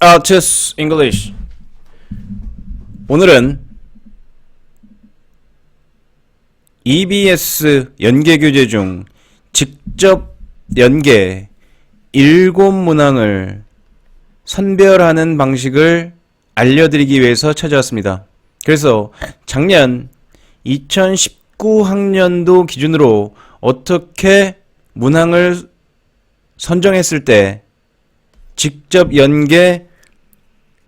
Artist English. 오늘은 EBS 연계교재 중 직접 연계 7문항을 선별하는 방식을 알려드리기 위해서 찾아왔습니다. 그래서 작년 2019학년도 기준으로 어떻게 문항을 선정했을 때 직접 연계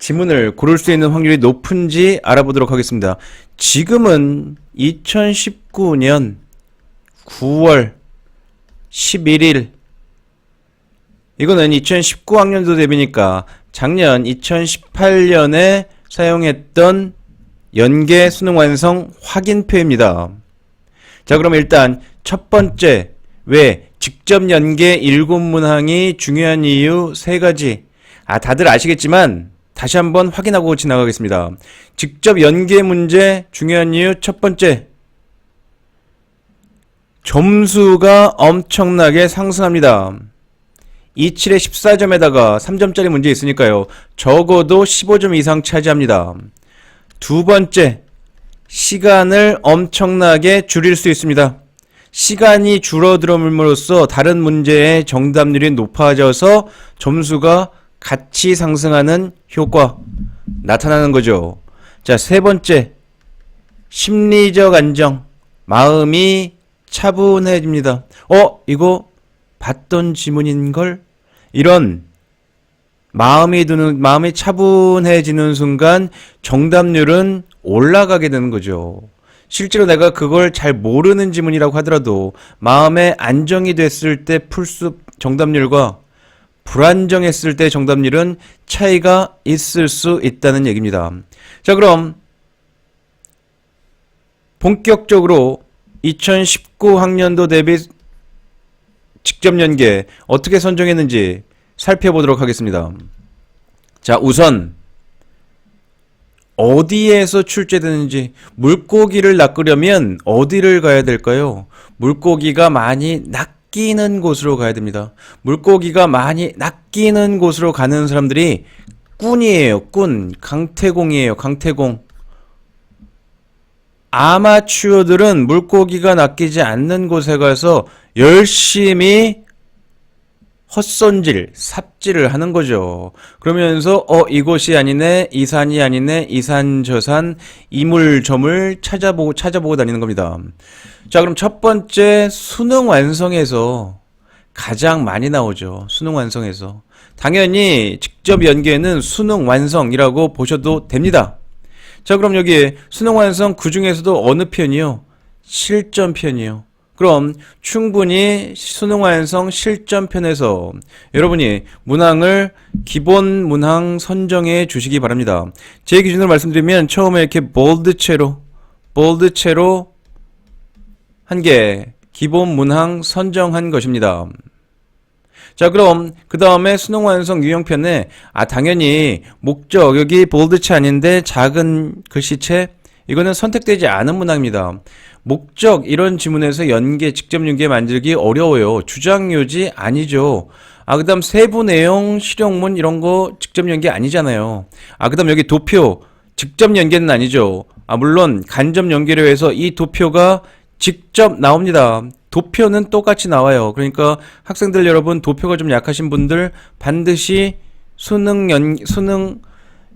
지문을 고를 수 있는 확률이 높은지 알아보도록 하겠습니다. 지금은 2019년 9월 11일, 이거는 2019학년도 대비니까 작년 2018년에 사용했던 연계 수능 완성 확인표입니다. 자, 그럼 일단 첫 번째, 왜 직접 연계 7문항이 중요한 이유 3가지. 다들 아시겠지만 다시 한번 확인하고 지나가겠습니다. 직접 연계 문제 중요한 이유 첫 번째, 점수가 엄청나게 상승합니다. 27에 14점에다가 3점짜리 문제 있으니까요. 적어도 15점 이상 차지합니다. 두 번째, 시간을 엄청나게 줄일 수 있습니다. 시간이 줄어들음으로써 다른 문제의 정답률이 높아져서 점수가 같이 상승하는 효과 나타나는 거죠. 자, 세 번째, 심리적 안정, 마음이 차분해집니다. 이거 봤던 지문인걸? 이런 마음이 차분해지는 순간 정답률은 올라가게 되는 거죠. 실제로 내가 그걸 잘 모르는 지문이라고 하더라도 마음의 안정이 됐을 때 정답률과 불안정했을 때 정답률은 차이가 있을 수 있다는 얘기입니다. 자, 그럼 본격적으로 2019학년도 대비 직접 연계 어떻게 선정했는지 살펴보도록 하겠습니다. 자, 우선 어디에서 출제되는지, 물고기를 낚으려면 어디를 가야 될까요? 물고기가 많이 낚이는 곳으로 가야 됩니다. 물고기가 많이 낚이는 곳으로 가는 사람들이 꾼이에요. 꾼. 강태공이에요. 강태공. 아마추어들은 물고기가 낚이지 않는 곳에 가서 열심히 헛손질, 삽질을 하는 거죠. 그러면서 이곳이 아니네, 이 산이 아니네, 이 산 저 산, 이물저물 찾아보고 다니는 겁니다. 자, 그럼 첫 번째, 수능 완성에서 가장 많이 나오죠. 수능 완성에서. 당연히 직접 연계는 수능 완성이라고 보셔도 됩니다. 자, 그럼 여기 수능 완성 그 중에서도 어느 편이요? 실전 편이요. 그럼 충분히 수능 완성 실전 편에서 여러분이 문항을 기본 문항 선정해 주시기 바랍니다. 제 기준으로 말씀드리면 처음에 이렇게 볼드체로 한 개 기본 문항 선정한 것입니다. 자, 그럼 그 다음에 수능 완성 유형편에 당연히 목적, 여기 볼드체 아닌데 작은 글씨체, 이거는 선택되지 않은 문항입니다. 목적, 이런 지문에서 직접 연계 만들기 어려워요. 주장요지 아니죠. 그 다음 세부 내용, 실용문 이런 거 직접 연계 아니잖아요. 그 다음 여기 도표, 직접 연계는 아니죠. 물론 간접 연계로 해서 이 도표가 직접 나옵니다. 도표는 똑같이 나와요. 그러니까 학생들 여러분, 도표가 좀 약하신 분들 반드시 수능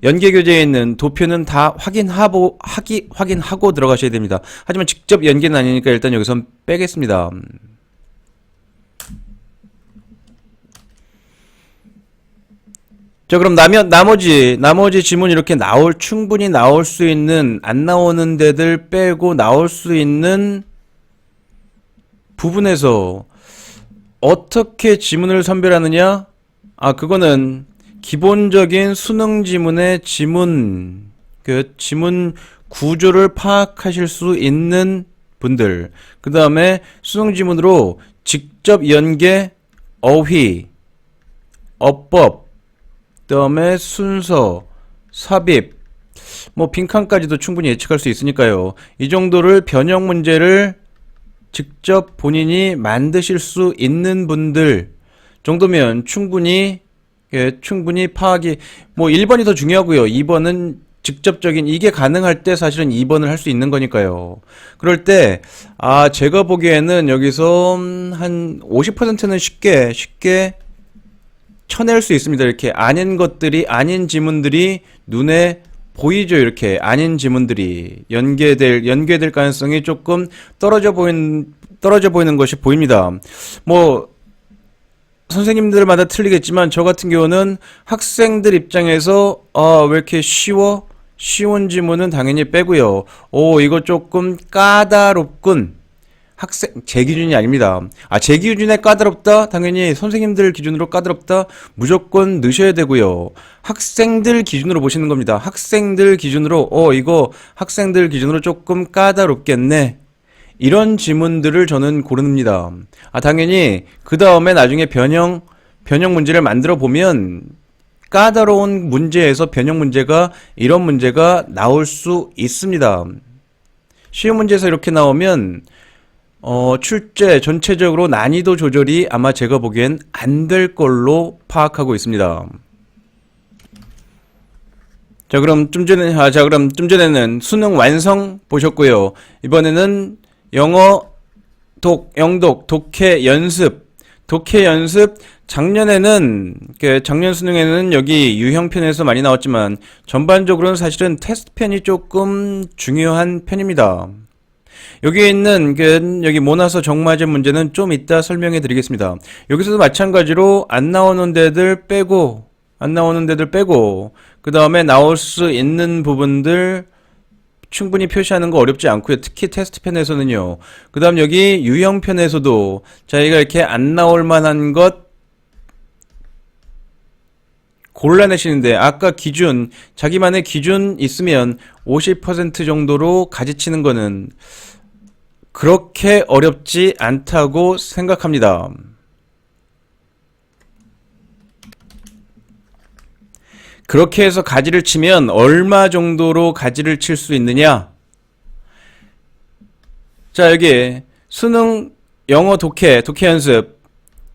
연계교재에 있는 도표는 다 확인하고 들어가셔야 됩니다. 하지만 직접 연계는 아니니까 일단 여기선 빼겠습니다. 자, 그럼 나머지 지문 이렇게 충분히 나올 수 있는, 안 나오는 데들 빼고 나올 수 있는 부분에서 어떻게 지문을 선별하느냐? 그거는 기본적인 수능 지문의 지문 구조를 파악하실 수 있는 분들, 그 다음에 수능 지문으로 직접 연계, 어휘, 어법, 그 다음에 순서, 삽입, 빈칸까지도 충분히 예측할 수 있으니까요. 이 정도를 변형 문제를 직접 본인이 만드실 수 있는 분들 정도면 충분히 예, 충분히 파악이, 뭐 1번이 더 중요하고요. 2번은 직접적인, 이게 가능할 때 사실은 2번을 할 수 있는 거니까요. 그럴 때, 제가 보기에는 여기서 한 50%는 쉽게 쳐낼 수 있습니다. 이렇게 아닌 지문들이 눈에 보이죠. 이렇게 아닌 지문들이 연계될 가능성이 조금 떨어져 보이는 것이 보입니다. 뭐, 선생님들마다 틀리겠지만 저 같은 경우는 학생들 입장에서 왜 이렇게 쉬운 지문은 당연히 빼고요. 이거 조금 까다롭군. 제 기준이 아닙니다. 제 기준에 까다롭다? 당연히 선생님들 기준으로 까다롭다? 무조건 넣으셔야 되고요. 학생들 기준으로 보시는 겁니다. 학생들 기준으로 이거 학생들 기준으로 조금 까다롭겠네. 이런 지문들을 저는 고릅니다. 당연히 그 다음에 나중에 변형 문제를 만들어 보면 까다로운 문제에서 변형 문제가 이런 문제가 나올 수 있습니다. 쉬운 문제에서 이렇게 나오면 출제 전체적으로 난이도 조절이 아마 제가 보기엔 안 될 걸로 파악하고 있습니다. 그럼 좀 전에는 수능 완성 보셨고요. 이번에는 영어 영독 독해 연습 작년 수능에는 여기 유형편에서 많이 나왔지만 전반적으로는 사실은 테스트 편이 조금 중요한 편입니다. 여기에 있는 여기 모나서 정마제 문제는 좀 이따 설명해 드리겠습니다. 여기서도 마찬가지로 안 나오는 데들 빼고 그 다음에 나올 수 있는 부분들 충분히 표시하는 거 어렵지 않고요. 특히 테스트 편에서는요. 그 다음 여기 유형 편에서도 자기가 이렇게 안 나올 만한 것 골라내시는데 아까 자기만의 기준 있으면 50% 정도로 가지치는 거는 그렇게 어렵지 않다고 생각합니다. 그렇게 해서 가지를 치면 얼마 정도로 가지를 칠 수 있느냐? 자, 여기 수능 영어 독해 연습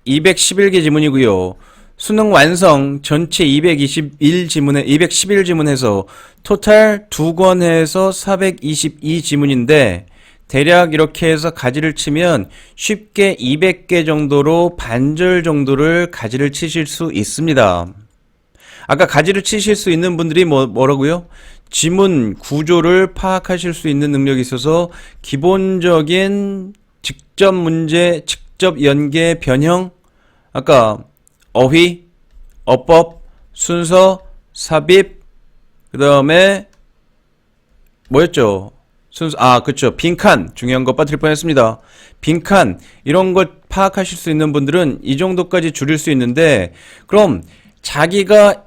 211개 지문이고요. 수능 완성 전체 211지문에서 토탈 2권 해서 422지문인데 대략 이렇게 해서 가지를 치면 쉽게 200개 정도로 반절 정도를 가지를 치실 수 있습니다. 아까 가지를 치실 수 있는 분들이 뭐라고요? 지문 구조를 파악하실 수 있는 능력이 있어서 기본적인 직접 문제, 직접 연계, 변형, 아까 어휘, 어법, 순서, 삽입, 그 다음에 뭐였죠? 그쵸. 빈칸. 중요한 거 빠뜨릴 뻔했습니다. 빈칸. 이런 것 파악하실 수 있는 분들은 이 정도까지 줄일 수 있는데, 그럼 자기가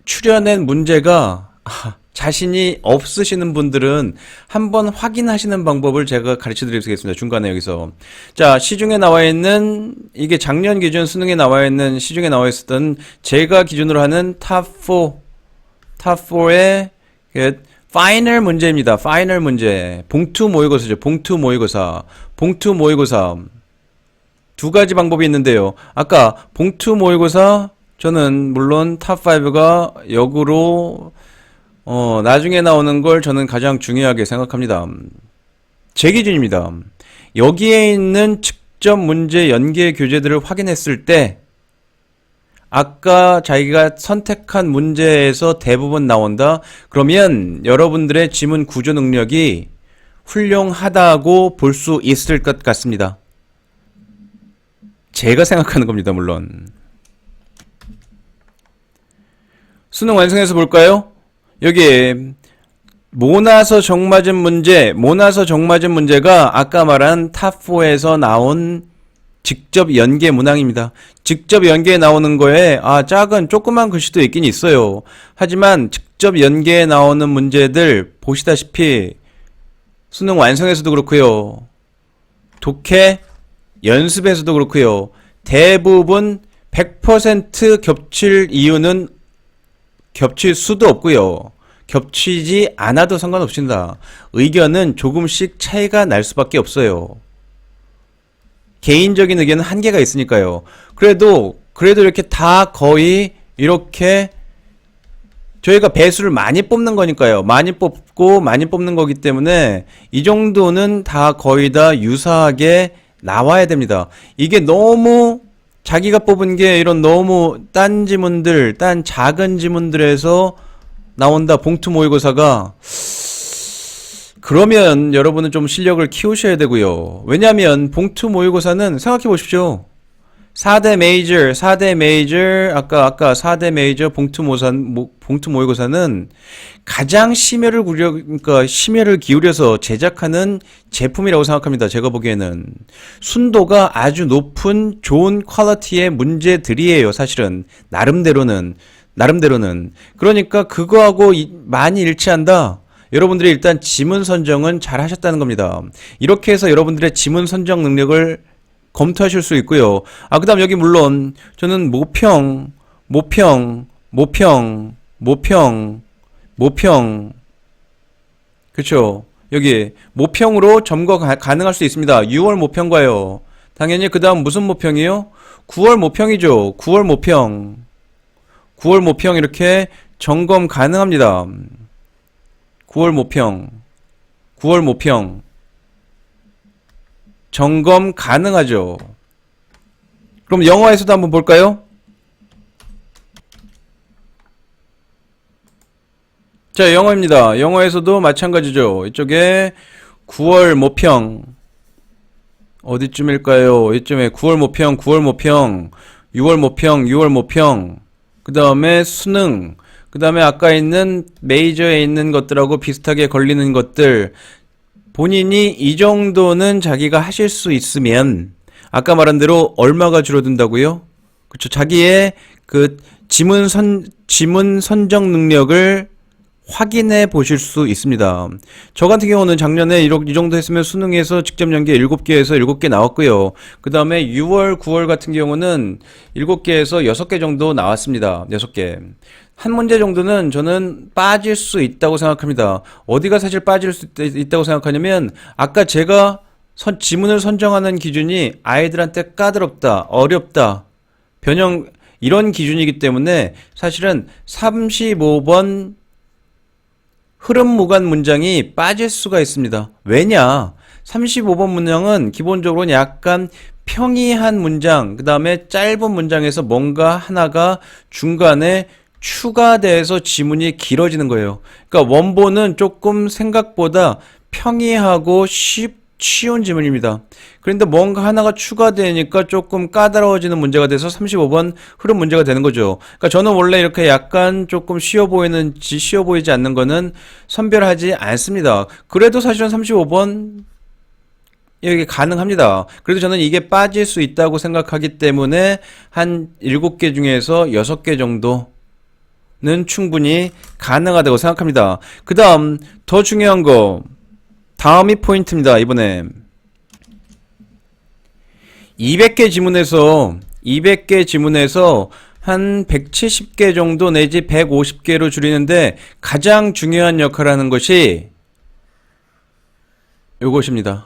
추려낸 문제가 자신이 없으시는 분들은 한번 확인하시는 방법을 제가 가르쳐 드리겠습니다. 중간에 여기서. 자, 시중에 나와 있는, 이게 작년 기준 수능에 나와 있는, 시중에 나와 있었던 제가 기준으로 하는 탑4의 파이널 문제입니다. 파이널 문제. 봉투 모의고사죠. 봉투 모의고사. 두 가지 방법이 있는데요. 아까 봉투 모의고사, 저는 물론 탑5가 역으로 나중에 나오는 걸 저는 가장 중요하게 생각합니다. 제 기준입니다. 여기에 있는 직접 문제 연계 교재들을 확인했을 때 아까 자기가 선택한 문제에서 대부분 나온다? 그러면 여러분들의 지문 구조 능력이 훌륭하다고 볼 수 있을 것 같습니다. 제가 생각하는 겁니다, 물론. 수능 완성해서 볼까요? 여기 모나서 정맞은 문제가 아까 말한 탑4에서 나온 직접 연계 문항입니다. 직접 연계에 나오는 거에 조그만 글씨도 있긴 있어요. 하지만 직접 연계에 나오는 문제들 보시다시피 수능 완성에서도 그렇고요. 독해 연습에서도 그렇고요. 대부분 100% 겹칠 이유는 겹칠 수도 없고요. 겹치지 않아도 상관없습니다. 의견은 조금씩 차이가 날 수밖에 없어요. 개인적인 의견은 한계가 있으니까요. 그래도 그래도 이렇게 다 거의 이렇게 저희가 배수를 많이 뽑는 거니까요. 많이 뽑고 많이 뽑는 거기 때문에 이 정도는 다 거의 다 유사하게 나와야 됩니다. 이게 너무 자기가 뽑은 게 이런 너무 딴 지문들, 딴 작은 지문들에서 나온다. 봉투 모의고사가 그러면 여러분은 좀 실력을 키우셔야 되고요. 왜냐하면 봉투 모의고사는 생각해 보십시오. 4대 메이저, 아까 4대 메이저 봉투 모의고사는 가장 그러니까 심혈을 기울여서 제작하는 제품이라고 생각합니다. 제가 보기에는. 순도가 아주 높은 좋은 퀄리티의 문제들이에요. 사실은. 나름대로는. 그러니까 그거하고 많이 일치한다. 여러분들이 일단 지문 선정은 잘 하셨다는 겁니다. 이렇게 해서 여러분들의 지문 선정 능력을 검토하실 수 있고요. 그 다음 여기 물론 저는 모평 그쵸. 여기 모평으로 점거 가능할 수 있습니다. 6월 모평과요. 당연히 그 다음 무슨 모평이요? 9월 모평이죠. 9월 모평 이렇게 점검 가능합니다. 9월 모평 점검 가능하죠. 그럼 영어에서도 한번 볼까요? 자, 영어입니다. 영어에서도 마찬가지죠. 이쪽에 9월 모평 어디쯤일까요? 이쯤에 9월 모평, 6월 모평, 그 다음에 수능, 그 다음에 아까 있는 메이저에 있는 것들하고 비슷하게 걸리는 것들, 본인이 이 정도는 자기가 하실 수 있으면 아까 말한 대로 얼마가 줄어든다고요? 그렇죠. 자기의 그 지문 선정 능력을 확인해 보실 수 있습니다. 저 같은 경우는 작년에 이 정도 했으면 수능에서 직접 연계 7개에서 7개 나왔고요. 그 다음에 6월, 9월 같은 경우는 7개에서 6개 정도 나왔습니다. 6개. 한 문제 정도는 저는 빠질 수 있다고 생각합니다. 어디가 사실 빠질 수 있다고 생각하냐면 아까 제가 지문을 선정하는 기준이 아이들한테 까다롭다, 어렵다, 변형 이런 기준이기 때문에 사실은 35번 흐름 무관 문장이 빠질 수가 있습니다. 왜냐? 35번 문장은 기본적으로 약간 평이한 문장, 그 다음에 짧은 문장에서 뭔가 하나가 중간에 추가돼서 지문이 길어지는 거예요. 그러니까 원본은 조금 생각보다 평이하고 쉬운 지문입니다. 그런데 뭔가 하나가 추가되니까 조금 까다로워지는 문제가 돼서 35번 흐름 문제가 되는 거죠. 그러니까 저는 원래 이렇게 약간 조금 쉬워 보이지 않는 거는 선별하지 않습니다. 그래도 사실은 35번 여기 가능합니다. 그래도 저는 이게 빠질 수 있다고 생각하기 때문에 한 7개 중에서 6개 정도는 충분히 가능하다고 생각합니다. 그 다음 더 중요한 거 다음이 포인트입니다. 이번에 200개 지문에서 한 170개 정도 내지 150개로 줄이는데 가장 중요한 역할을 하는 것이 이것입니다.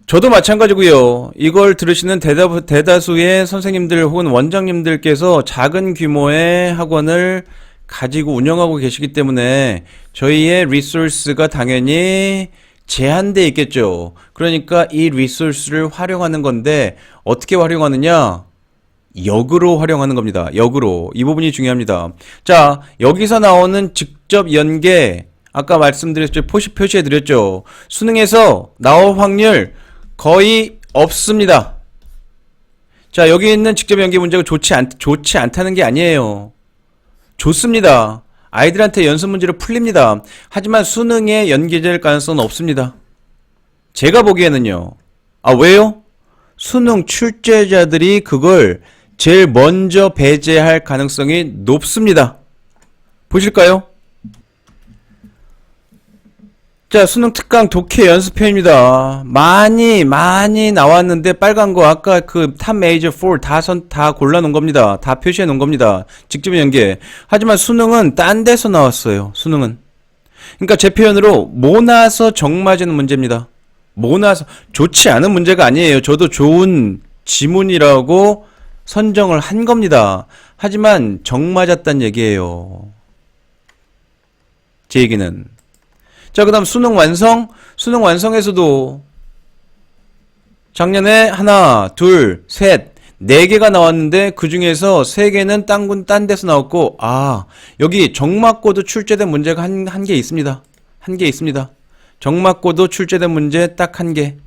저도 마찬가지고요. 이걸 들으시는 대다수의 선생님들 혹은 원장님들께서 작은 규모의 학원을 가지고 운영하고 계시기 때문에 저희의 리소스가 당연히 제한되어 있겠죠. 그러니까 이 리소스를 활용하는 건데 어떻게 활용하느냐? 역으로 활용하는 겁니다. 역으로. 이 부분이 중요합니다. 자, 여기서 나오는 직접 연계 아까 말씀드렸죠. 표시해드렸죠. 수능에서 나올 확률 거의 없습니다. 자, 여기 있는 직접 연계 문제가 좋지 않다는 게 아니에요. 좋습니다. 아이들한테 연습 문제로 풀립니다. 하지만 수능에 연계될 가능성은 없습니다. 제가 보기에는요. 왜요? 수능 출제자들이 그걸 제일 먼저 배제할 가능성이 높습니다. 보실까요? 자, 수능 특강 독해 연습편입니다. 많이 나왔는데 빨간 거 아까 그 탑 메이저 4 다 골라놓은 겁니다. 다 표시해 놓은 겁니다. 직접 연계. 하지만 수능은 딴 데서 나왔어요. 수능은. 그러니까 제 표현으로 모나서 정 맞은 문제입니다. 모나서 좋지 않은 문제가 아니에요. 저도 좋은 지문이라고 선정을 한 겁니다. 하지만 정 맞았단 얘기예요. 제 얘기는. 자, 그 다음 수능 완성. 수능 완성에서도 작년에 하나, 둘, 셋, 네 개가 나왔는데 그 중에서 세 개는 딴 데서 나왔고, 여기 정맞고도 출제된 문제가 한 개 있습니다. 한 개 있습니다. 정맞고도 출제된 문제 딱 한 개.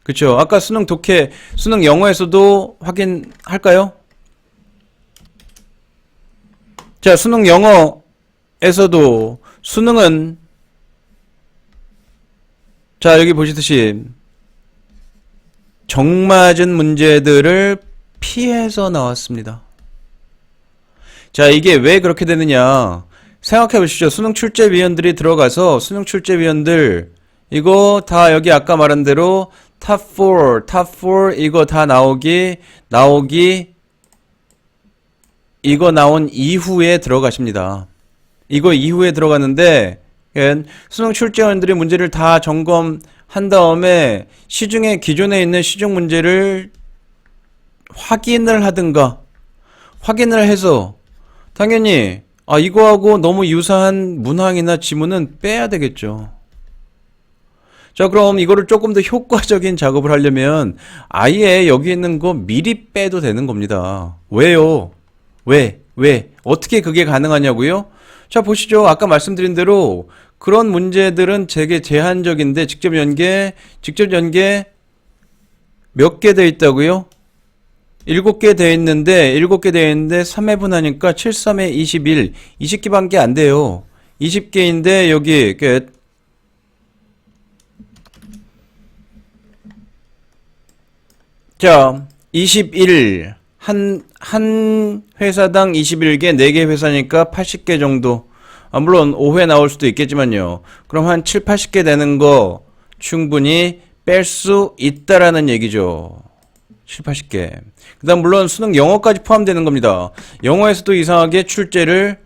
그쵸? 아까 수능 독해, 수능 영어에서도 확인할까요? 자, 수능 영어에서도 수능은 자, 여기 보시듯이 정맞은 문제들을 피해서 나왔습니다. 자, 이게 왜 그렇게 되느냐? 생각해 보시죠. 수능 출제위원들이 들어가서 수능 출제위원들 이거 다 여기 아까 말한 대로 탑4 이거 다 나오기 이거 나온 이후에 들어가십니다. 이거 이후에 들어갔는데 수능 출제위원들이 문제를 다 점검한 다음에 시중에 기존에 있는 시중 문제를 확인을 하든가 확인을 해서 당연히 이거하고 너무 유사한 문항이나 지문은 빼야 되겠죠. 자, 그럼 이거를 조금 더 효과적인 작업을 하려면 아예 여기 있는 거 미리 빼도 되는 겁니다. 왜요? 왜? 어떻게 그게 가능하냐고요? 자, 보시죠. 아까 말씀드린 대로 그런 문제들은 되게 제한적인데 직접 연계 몇 개 돼 있다고요? 7개 돼 있는데 3회분 하니까 7, 3회 21 20개밖에 안 돼요. 20개인데 여기 끝. 자, 21 한 회사당 21개, 4개 회사니까 80개 정도. 물론 5회 나올 수도 있겠지만요. 그럼 한 7, 80개 되는 거 충분히 뺄 수 있다라는 얘기죠. 7, 80개. 그 다음 물론 수능 영어까지 포함되는 겁니다. 영어에서도 이상하게 출제를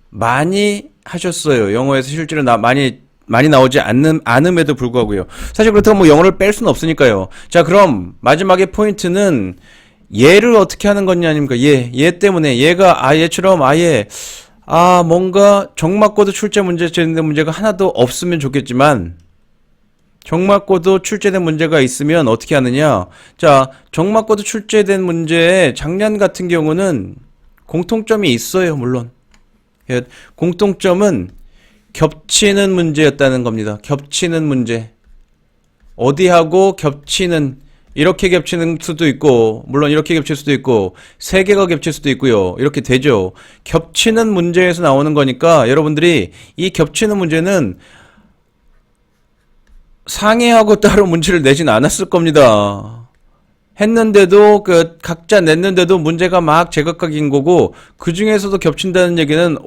많이 하셨어요. 영어에서 실제로 많이 나오지 않음에도 불구하고요. 사실 그렇다고 뭐 영어를 뺄 수는 없으니까요. 자, 그럼 마지막에 포인트는 얘를 어떻게 하는 거냐 아닙니까? 얘 때문에 얘가 얘처럼 아예 뭔가 정맞고도 출제된 문제가 하나도 없으면 좋겠지만 정맞고도 출제된 문제가 있으면 어떻게 하느냐? 자, 정맞고도 출제된 문제에 작년 같은 경우는 공통점이 있어요, 물론. 공통점은 겹치는 문제였다는 겁니다. 겹치는 문제. 어디하고 겹치는, 이렇게 겹치는 수도 있고, 물론 이렇게 겹칠 수도 있고, 3개가 겹칠 수도 있고요. 이렇게 되죠. 겹치는 문제에서 나오는 거니까 여러분들이 이 겹치는 문제는 상해하고 따로 문제를 내진 않았을 겁니다. 했는데도 각자 냈는데도 문제가 막 제각각인 거고 그 중에서도 겹친다는 얘기는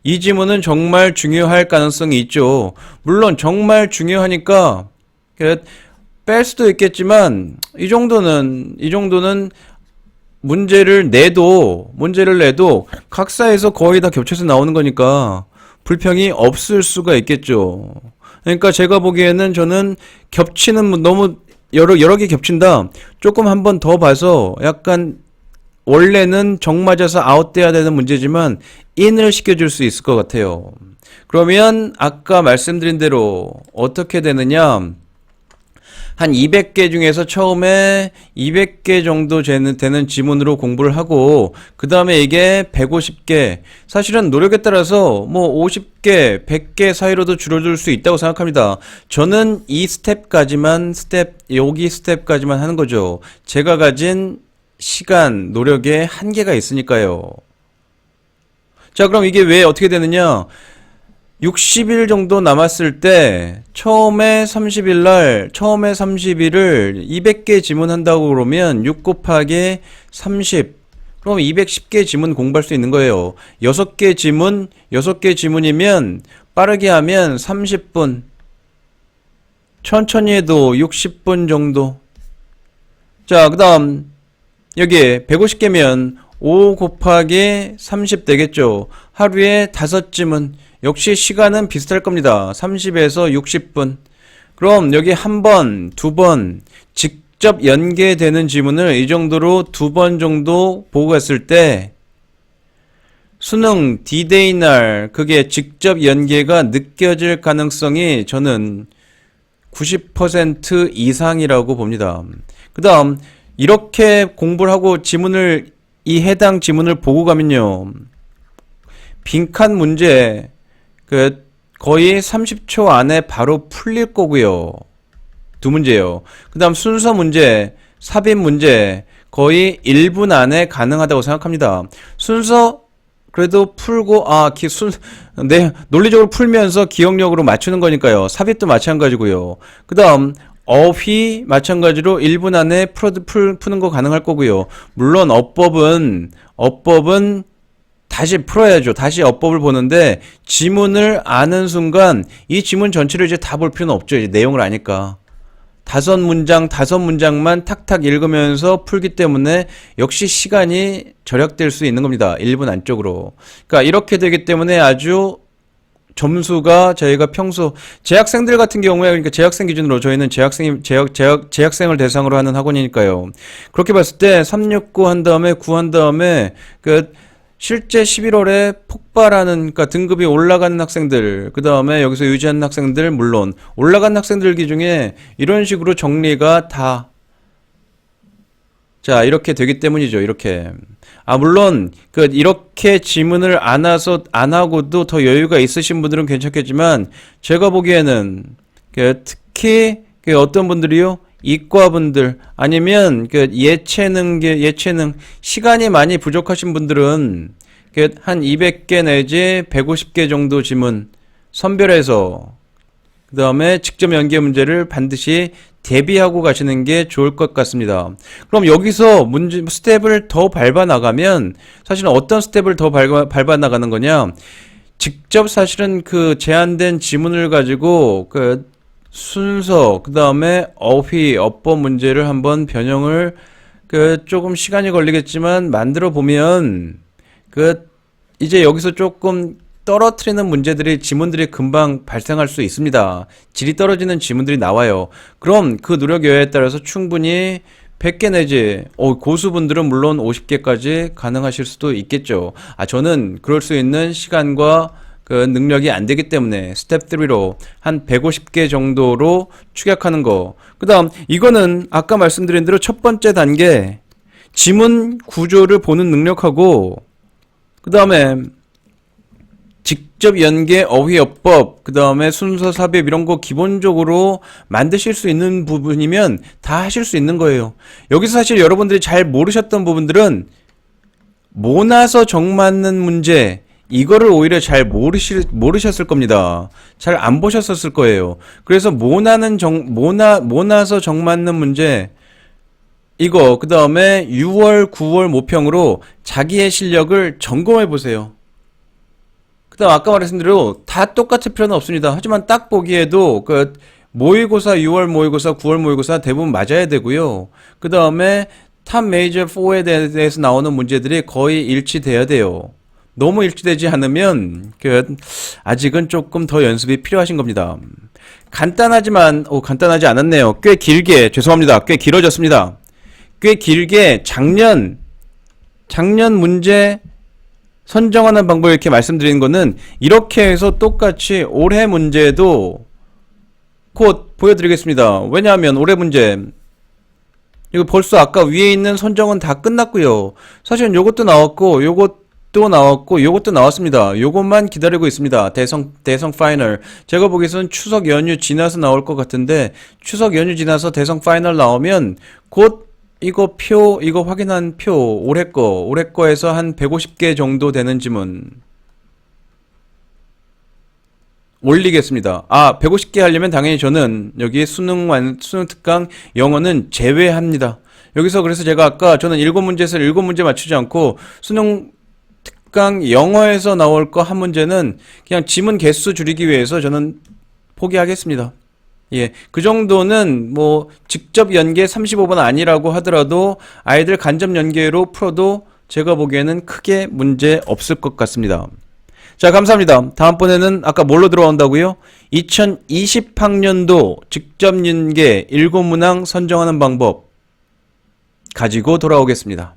이 지문은 정말 중요할 가능성이 있죠. 물론 정말 중요하니까 뺄 수도 있겠지만 이 정도는 문제를 내도 각사에서 거의 다 겹쳐서 나오는 거니까 불평이 없을 수가 있겠죠. 그러니까 제가 보기에는 저는 겹치는 너무 여러 개 겹친다. 조금 한 번 더 봐서 약간 원래는 정 맞아서 아웃돼야 되는 문제지만 인을 시켜줄 수 있을 것 같아요. 그러면 아까 말씀드린 대로 어떻게 되느냐? 한 200개 중에서 처음에 200개 정도 되는 지문으로 공부를 하고 그 다음에 이게 150개, 사실은 노력에 따라서 뭐 50개, 100개 사이로도 줄어들 수 있다고 생각합니다. 저는 이 스텝까지만 하는 거죠. 제가 가진 시간, 노력에 한계가 있으니까요. 자, 그럼 이게 왜 어떻게 되느냐? 60일 정도 남았을 때 처음에 30일을 200개 지문한다고 그러면 6 곱하기 30 그럼 210개 지문 공부할 수 있는 거예요. 6개 지문이면 빠르게 하면 30분, 천천히 해도 60분 정도. 자, 그 다음 여기 150개면 5 곱하기 30 되겠죠. 하루에 5지문. 역시 시간은 비슷할 겁니다. 30에서 60분. 그럼 여기 한 번, 두 번 직접 연계되는 지문을 이 정도로 2번 정도 보고 갔을 때 수능 D-Day 날 그게 직접 연계가 느껴질 가능성이 저는 90% 이상이라고 봅니다. 그 다음 이렇게 공부를 하고 지문을 이 해당 지문을 보고 가면요, 빈칸 문제 거의 30초 안에 바로 풀릴 거고요. 2문제요. 그 다음 순서 문제, 삽입 문제 거의 1분 안에 가능하다고 생각합니다. 순서 그래도 풀고 논리적으로 풀면서 기억력으로 맞추는 거니까요. 삽입도 마찬가지고요. 그 다음 어휘 마찬가지로 1분 안에 푸는 거 가능할 거고요. 물론 어법은 다시 풀어야죠. 다시 어법을 보는데 지문을 아는 순간 이 지문 전체를 이제 다 볼 필요는 없죠. 이제 내용을 아니까. 5문장만 탁탁 읽으면서 풀기 때문에 역시 시간이 절약될 수 있는 겁니다. 1분 안쪽으로. 그러니까 이렇게 되기 때문에 아주 점수가 저희가 평소 재학생들 같은 경우에, 그러니까 재학생 기준으로 저희는 재학생을 대상으로 하는 학원이니까요. 그렇게 봤을 때 369 한 다음에 9 한 다음에 실제 11월에 폭발하는, 그러니까 등급이 올라가는 학생들, 그 다음에 여기서 유지하는 학생들, 물론 올라간 학생들 기준에 이런 식으로 정리가 다 이렇게 되기 때문이죠. 이렇게. 물론 이렇게 지문을 안 하고도 더 여유가 있으신 분들은 괜찮겠지만 제가 보기에는 특히 어떤 분들이요, 이과분들 아니면 예체능 시간이 많이 부족하신 분들은 한 200개 내지 150개 정도 지문 선별해서 그 다음에 직접 연계 문제를 반드시 대비하고 가시는 게 좋을 것 같습니다. 그럼 여기서 스텝을 더 밟아 나가면 사실은 어떤 스텝을 더 밟아 나가는 거냐, 직접 사실은 제한된 지문을 가지고 순서, 그 다음에 어휘, 어법 문제를 한번 변형을 조금 시간이 걸리겠지만 만들어 보면 이제 여기서 조금 떨어뜨리는 지문들이 금방 발생할 수 있습니다. 질이 떨어지는 지문들이 나와요. 그럼 그 노력 여하에 따라서 충분히 100개 내지 고수분들은 물론 50개까지 가능하실 수도 있겠죠. 저는 그럴 수 있는 시간과 능력이 안 되기 때문에 스텝 3로 한 150개 정도로 축약하는 거. 그 다음 이거는 아까 말씀드린 대로 첫 번째 단계 지문 구조를 보는 능력하고, 그 다음에 직접 연계 어휘어법, 그 다음에 순서 삽입 이런 거 기본적으로 만드실 수 있는 부분이면 다 하실 수 있는 거예요. 여기서 사실 여러분들이 잘 모르셨던 부분들은 모나서 정맞는 문제, 이거를 오히려 잘 모르셨을 겁니다. 잘 안 보셨었을 거예요. 그래서 모나서 정맞는 문제, 이거, 그 다음에 6월, 9월 모평으로 자기의 실력을 점검해 보세요. 그 다음 아까 말했던 대로 다 똑같을 필요는 없습니다. 하지만 딱 보기에도 모의고사 6월 모의고사, 9월 모의고사 대부분 맞아야 되고요. 그 다음에 탑 메이저 4에 대해서 나오는 문제들이 거의 일치돼야 돼요. 너무 일치되지 않으면 아직은 조금 더 연습이 필요하신 겁니다. 간단하지만 간단하지 않았네요. 꽤 길게, 죄송합니다. 꽤 길어졌습니다. 꽤 길게 작년 문제 선정하는 방법을 이렇게 말씀드리는 거는 이렇게 해서 똑같이 올해 문제도 곧 보여드리겠습니다. 왜냐하면 올해 문제 이거 벌써 아까 위에 있는 선정은 다 끝났고요. 사실은 요것도 나왔고 요것도 나왔습니다. 요것만 기다리고 있습니다. 대성 파이널. 제가 보기에는 추석 연휴 지나서 나올 것 같은데, 추석 연휴 지나서 대성 파이널 나오면 곧 이거 확인한 표, 올해 거에서 한 150개 정도 되는 지문 올리겠습니다. 150개 하려면 당연히 저는 여기 수능 특강 영어는 제외합니다. 여기서 그래서 제가 아까 저는 7문제에서 7문제 맞추지 않고 수능 특강 영어에서 나올 거 한 문제는 그냥 지문 개수 줄이기 위해서 저는 포기하겠습니다. 예, 그 정도는 직접 연계 35번 아니라고 하더라도 아이들 간접 연계로 풀어도 제가 보기에는 크게 문제 없을 것 같습니다. 자, 감사합니다. 다음번에는 아까 뭘로 들어온다고요? 2020학년도 직접 연계 7문항 선정하는 방법. 가지고 돌아오겠습니다.